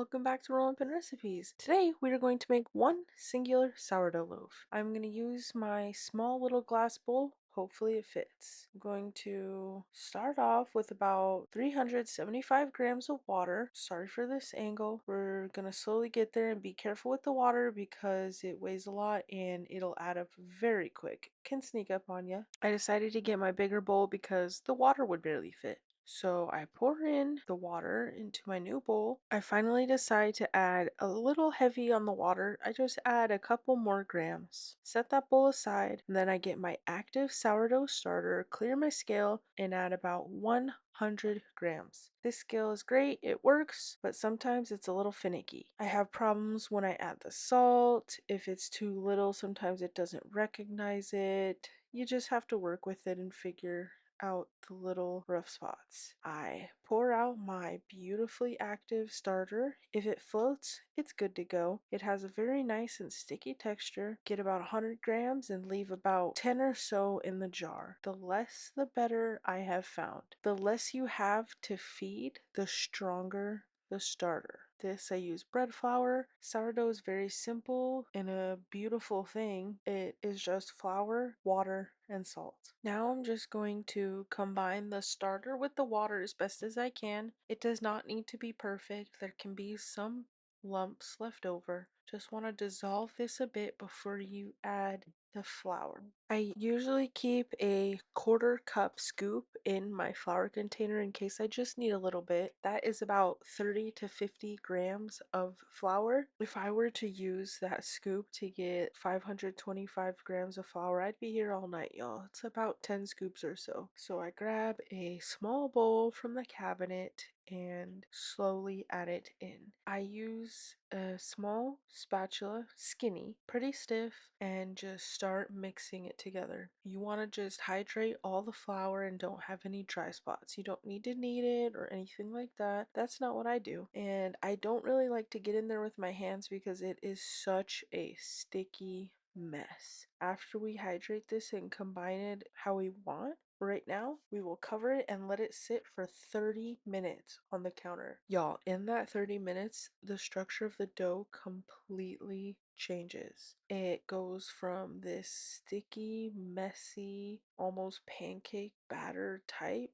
welcome back to Roll Up and Recipes. Today we are going to make one singular sourdough loaf. I'm going to use my small little glass bowl. Hopefully it fits. I'm going to start off with about 375 grams of water. Sorry for this angle. We're going to slowly get there and be careful with the water because it weighs a lot and it'll add up very quick. It can sneak up on you. I decided to get my bigger bowl because the water would barely fit. So I pour in the water into my new bowl. I finally decide to add a little heavy on the water. I just add a couple more grams. Set that bowl aside, and then I get my active sourdough starter, clear my scale, and add about 100 grams. This scale is great, it works, but sometimes it's a little finicky. I have problems when I add the salt. If it's too little, sometimes it doesn't recognize it. You just have to work with it and figure out the little rough spots. I pour out my beautifully active starter. If it floats, it's good to go. It has a very nice and sticky texture. Get about 100 grams and leave about 10 or so in the jar. The less the better, I have found. The less you have to feed, the stronger the starter. This I use bread flour. Sourdough is very simple and a beautiful thing. It is just flour, water, and salt. Now I'm just going to combine the starter with the water as best as I can. It does not need to be perfect. There can be some lumps left over. Just want to dissolve this a bit before you add the flour. I usually keep a 1/4 cup scoop in my flour container in case I just need a little bit. That is about 30 to 50 grams of flour. If I were to use that scoop to get 525 grams of flour, I'd be here all night, y'all. It's about 10 scoops or so. So I grab a small bowl from the cabinet and slowly add it in. I use a small spatula, skinny, pretty stiff, and just start mixing it together. You want to just hydrate all the flour and don't have any dry spots. You don't need to knead it or anything like that. That's not what I do. And I don't really like to get in there with my hands because it is such a sticky mess. After we hydrate this and combine it how we want, right now, we will cover it and let it sit for 30 minutes on the counter. Y'all, in that 30 minutes, the structure of the dough completely changes. It goes from this sticky, messy, almost pancake batter type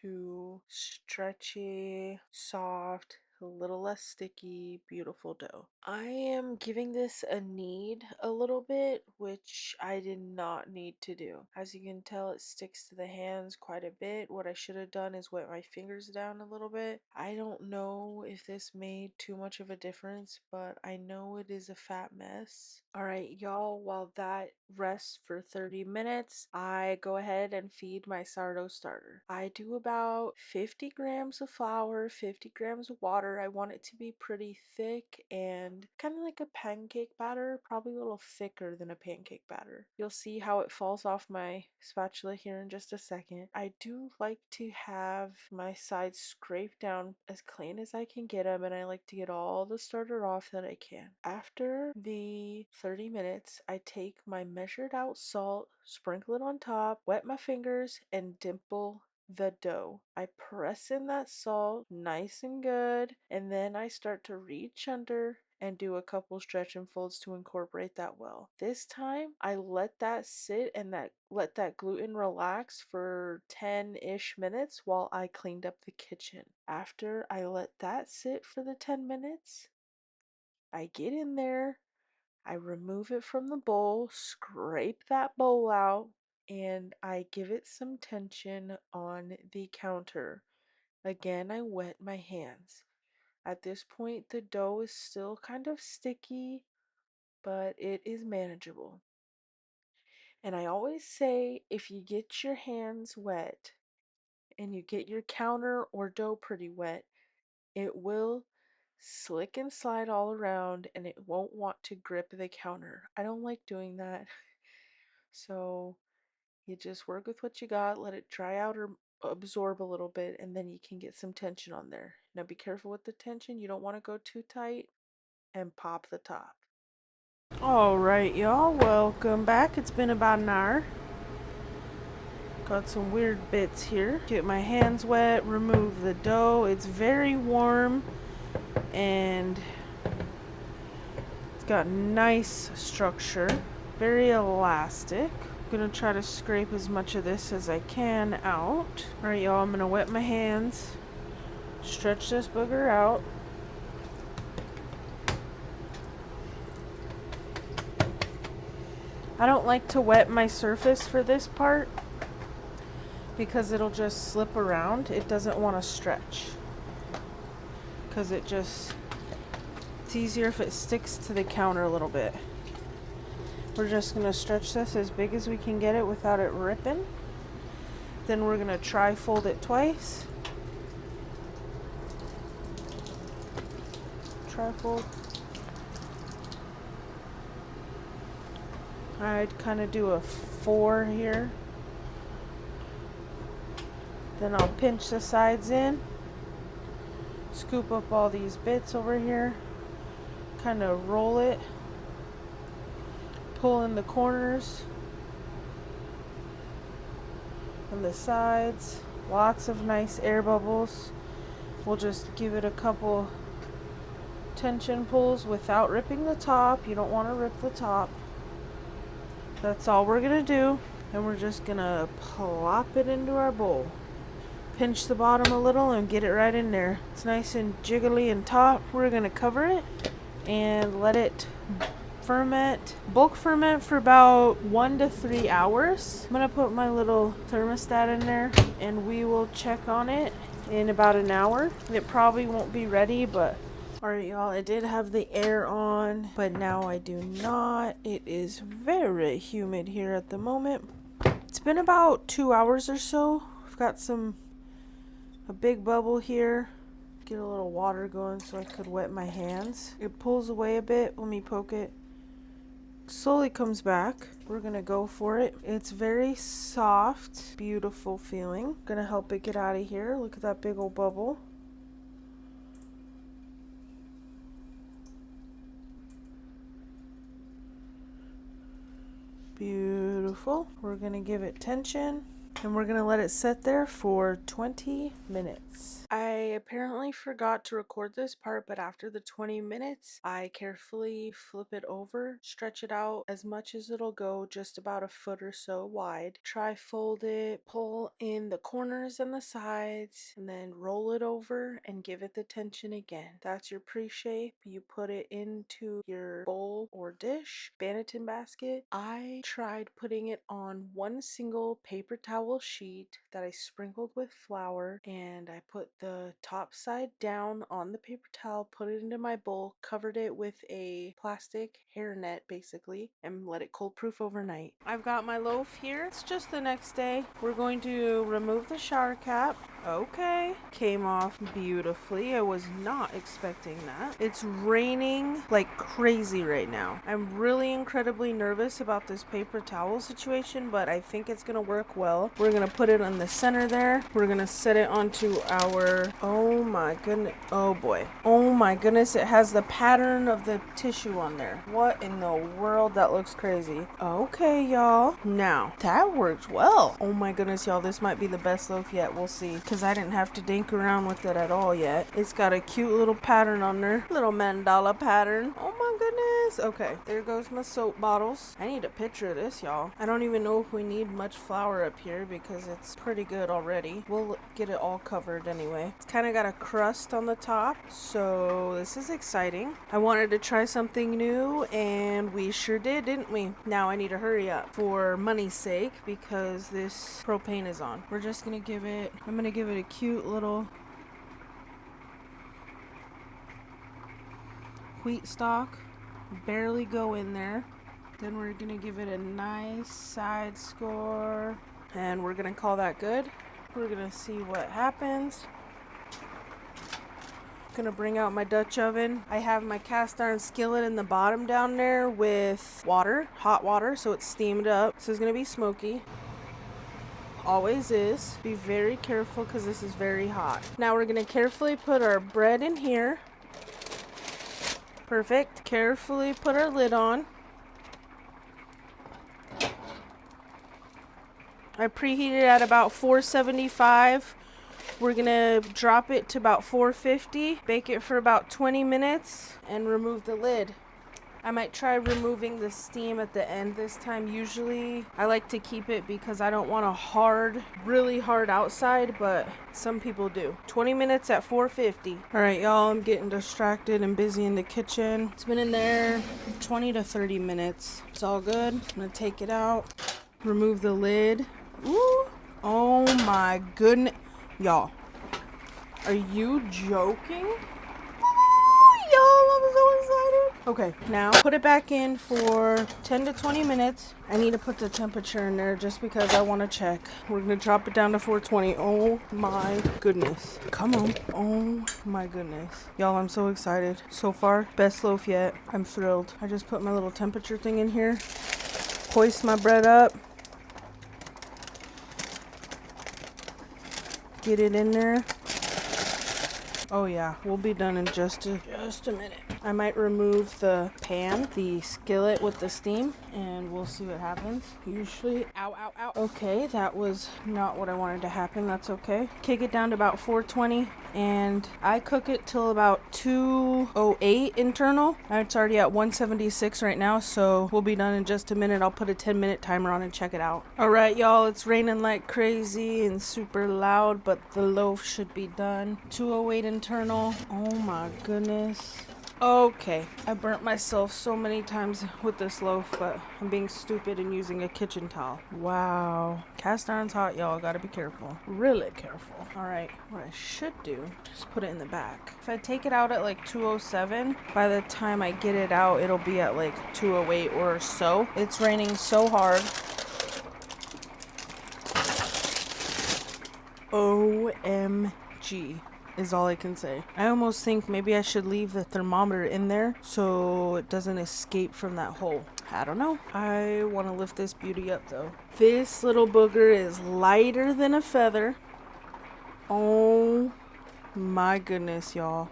to stretchy, soft, a little less sticky, beautiful dough. I am giving this a knead a little bit, which I did not need to do. As you can tell, it sticks to the hands quite a bit. What I should have done is wet my fingers down a little bit. I don't know if this made too much of a difference, but I know it is a fat mess. Alright, y'all, while that rests for 30 minutes, I go ahead and feed my sourdough starter. I do about 50 grams of flour, 50 grams of water. I want it to be pretty thick and kind of like a pancake batter, probably a little thicker than a pancake batter. You'll see how it falls off my spatula here in just a second. I do like to have my sides scraped down as clean as I can get them, and I like to get all the starter off that I can. After the 30 minutes, I take my measured out salt, sprinkle it on top, wet my fingers, and dimple the dough. I press in that salt nice and good, and then I start to reach under and do a couple stretch and folds to incorporate that well. This time I let that sit and let that gluten relax for 10-ish minutes while I cleaned up the kitchen. After I let that sit for the 10 minutes, I get in there, I remove it from the bowl, scrape that bowl out, and I give it some tension on the counter. Again, I wet my hands. At this point, the dough is still kind of sticky, but it is manageable. And I always say if you get your hands wet and you get your counter or dough pretty wet, it will slick and slide all around and it won't want to grip the counter. I don't like doing that. So you just work with what you got, let it dry out or absorb a little bit, and then you can get some tension on there. Now be careful with the tension. You don't want to go too tight and pop the top. Alright, y'all, welcome back. It's been about an hour. Got some weird bits here. Get my hands wet, remove the dough. It's very warm and it's got nice structure, very elastic. I'm gonna try to scrape as much of this as I can out. Alright y'all, I'm gonna wet my hands, stretch this booger out. I don't like to wet my surface for this part because it'll just slip around. It doesn't want to stretch because it's easier if it sticks to the counter a little bit. We're just going to stretch this as big as we can get it without it ripping. Then we're going to tri-fold it twice. Tri-fold. I'd kind of do a 4 here. Then I'll pinch the sides in. Scoop up all these bits over here. Kind of roll it. Pull in the corners. And the sides. Lots of nice air bubbles. We'll just give it a couple tension pulls without ripping the top. You don't want to rip the top. That's all we're gonna do, and we're just gonna plop it into our bowl. Pinch the bottom a little and get it right in there. It's nice and jiggly and taut. We're gonna cover it and let it ferment, bulk ferment for about 1 to 3 hours. I'm gonna put my little thermostat in there and we will check on it in about an hour. It probably won't be ready, but alright y'all, I did have the air on, but now I do not. It is very humid here at the moment. It's been about 2 hours or so. I've got a big bubble here. Get a little water going so I could wet my hands. It pulls away a bit when we poke it. Slowly comes back. We're gonna go for it. It's very soft, beautiful feeling. Gonna help it get out of here. Look at that big old bubble. Beautiful. We're gonna give it tension and we're gonna let it sit there for 20 minutes. I apparently forgot to record this part, but after the 20 minutes, I carefully flip it over, stretch it out as much as it'll go, just about a foot or so wide. Tri-fold it, pull in the corners and the sides, and then roll it over and give it the tension again. That's your pre-shape. You put it into your bowl or dish, Banneton basket. I tried putting it on one single paper towel sheet that I sprinkled with flour, and I put the top side down on the paper towel, put it into my bowl, covered it with a plastic hairnet basically, and let it cold proof overnight. I've got my loaf here. It's just the next day. We're going to remove the shower cap. Okay, came off beautifully. I was not expecting that. It's raining like crazy right now. I'm really incredibly nervous about this paper towel situation, but I think it's gonna work well. We're gonna put it on the center there. We're gonna set it onto our, oh my goodness, oh boy. Oh my goodness, it has the pattern of the tissue on there. What in the world? That looks crazy. Okay, y'all. Now, that worked well. Oh my goodness, y'all, this might be the best loaf yet. We'll see, because I didn't have to dink around with it at all yet. It's got a cute little pattern on there. Little mandala pattern. Oh my goodness. Okay, there goes my soap bottles. I need a picture of this, y'all. I don't even know if we need much flour up here because it's pretty good already. We'll get it all covered anyway. It's kind of got a crust on the top, so this is exciting. I wanted to try something new and we sure did, didn't we? Now I need to hurry up for money's sake because this propane is on. We're just gonna give it, I'm gonna give it a cute little wheat stalk, barely go in there. Then we're gonna give it a nice side score and we're gonna call that good. We're gonna see what happens. Gonna bring out my Dutch oven. I have my cast iron skillet in the bottom down there with water, hot water, so it's steamed up. This is gonna be smoky. Always is. Be very careful because this is very hot. Now we're gonna carefully put our bread in here. Perfect. Carefully put our lid on. I preheated at about 475 We're gonna drop it to about 450, bake it for about 20 minutes, and remove the lid. I might try removing the steam at the end this time. Usually I like to keep it because I don't want a hard, really hard outside, but some people do. 20 minutes at 450. All right, y'all, I'm getting distracted and busy in the kitchen. It's been in there 20 to 30 minutes. It's all good. I'm gonna take it out, remove the lid. Ooh, oh my goodness. Y'all, are you joking? Y'all, I'm so excited. Okay, now put it back in for 10 to 20 minutes. I need to put the temperature in there just because I want to check. We're going to drop it down to 420. Oh my goodness. Come on. Oh my goodness. Y'all, I'm so excited. So far, best loaf yet. I'm thrilled. I just put my little temperature thing in here. Hoist my bread up. Get it in there. Oh yeah, we'll be done in just a minute. I might remove the pan, the skillet with the steam, and we'll see what happens. Usually, ow. Okay, that was not what I wanted to happen. That's okay. Kick it down to about 420, and I cook it till about 208 internal. It's already at 176 right now, so we'll be done in just a minute. I'll put a 10-minute timer on and check it out. All right, y'all, it's raining like crazy and super loud, but the loaf should be done. 208 internal. Oh my goodness. Okay, I burnt myself so many times with this loaf, but I'm being stupid and using a kitchen towel. Wow. Cast iron's hot, y'all. Gotta be careful. Really careful. All right, what I should do is put it in the back. If I take it out at like 207, by the time I get it out, it'll be at like 208 or so. It's raining so hard. OMG. Is all I can say. I almost think maybe I should leave the thermometer in there so it doesn't escape from that hole. I don't know. I want to lift this beauty up though. This little booger is lighter than a feather. Oh my goodness, y'all.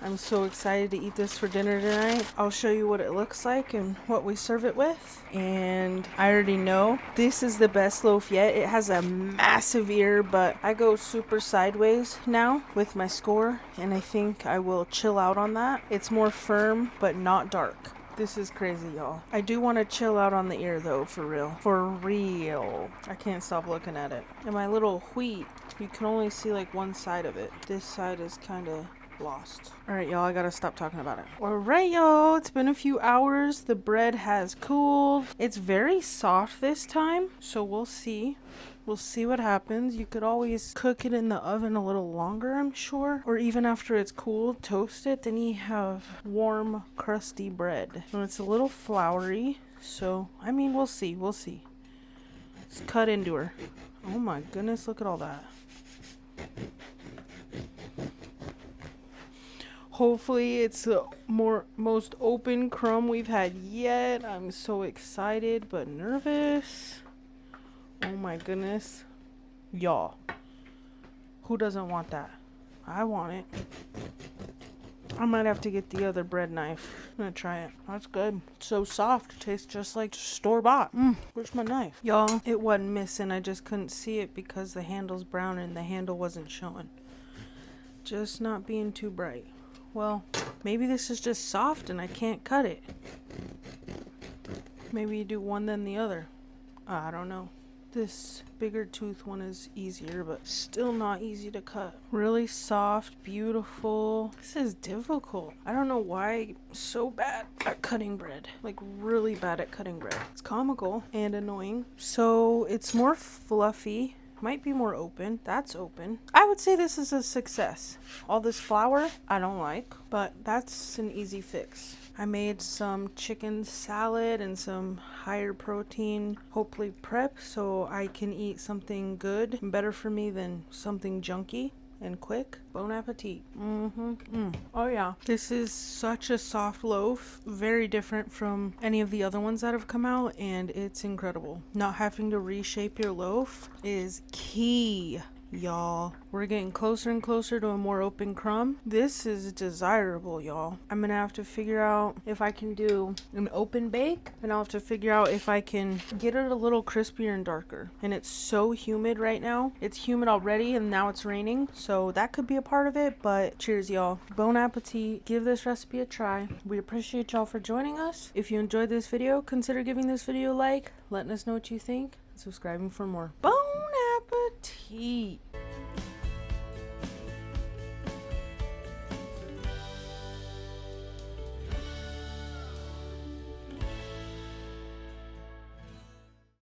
I'm so excited to eat this for dinner tonight. I'll show you what it looks like and what we serve it with. And I already know this is the best loaf yet. It has a massive ear, but I go super sideways now with my score, and I think I will chill out on that. It's more firm, but not dark. This is crazy, y'all. I do want to chill out on the ear though, for real. For real. I can't stop looking at it. And my little wheat, you can only see like one side of it. This side is kind of lost. All right, y'all, I gotta stop talking about it. All right, y'all, it's been a few hours. The bread has cooled. It's very soft this time, so we'll see. We'll see what happens. You could always cook it in the oven a little longer, I'm sure. Or even after it's cooled, toast it. Then you have warm, crusty bread. And it's a little floury, so, I mean, we'll see. We'll see. Let's cut into her. Oh my goodness, look at all that. Hopefully it's the most open crumb we've had yet. I'm so excited but nervous. Oh my goodness. Y'all, who doesn't want that? I want it. I might have to get the other bread knife. I'm gonna try it. That's good. It's so soft. It tastes just like store-bought. Where's my knife? Y'all, it wasn't missing. I just couldn't see it because the handle's brown and the handle wasn't showing. Just not being too bright. Well, maybe this is just soft and I can't cut it. Maybe you do one then the other. I don't know. This bigger tooth one is easier, but still not easy to cut. Really soft, beautiful. This is difficult. I don't know why I'm so bad at cutting bread. Like really bad at cutting bread. It's comical and annoying. So it's more fluffy. Might be more open. That's open. I would say this is a success. All this flour, I don't like, but that's an easy fix. I made some chicken salad and some higher protein, hopefully prep, so I can eat something good and better for me than something junky and quick. Bon appetit. Oh yeah. This is such a soft loaf. Very different from any of the other ones that have come out, and it's incredible. Not having to reshape your loaf is key. y'all. We're getting closer and closer to a more open crumb. This is desirable, y'all. I'm gonna have to figure out if I can do an open bake, and I'll have to figure out if I can get it a little crispier and darker. And it's so humid right now. It's humid already, and now it's raining, so that could be a part of it. But cheers, y'all. Bon appetit. Give this recipe a try. We appreciate y'all for joining us. If you enjoyed this video, consider giving this video a like, letting us know what you think, and subscribing for more. Bon appetit.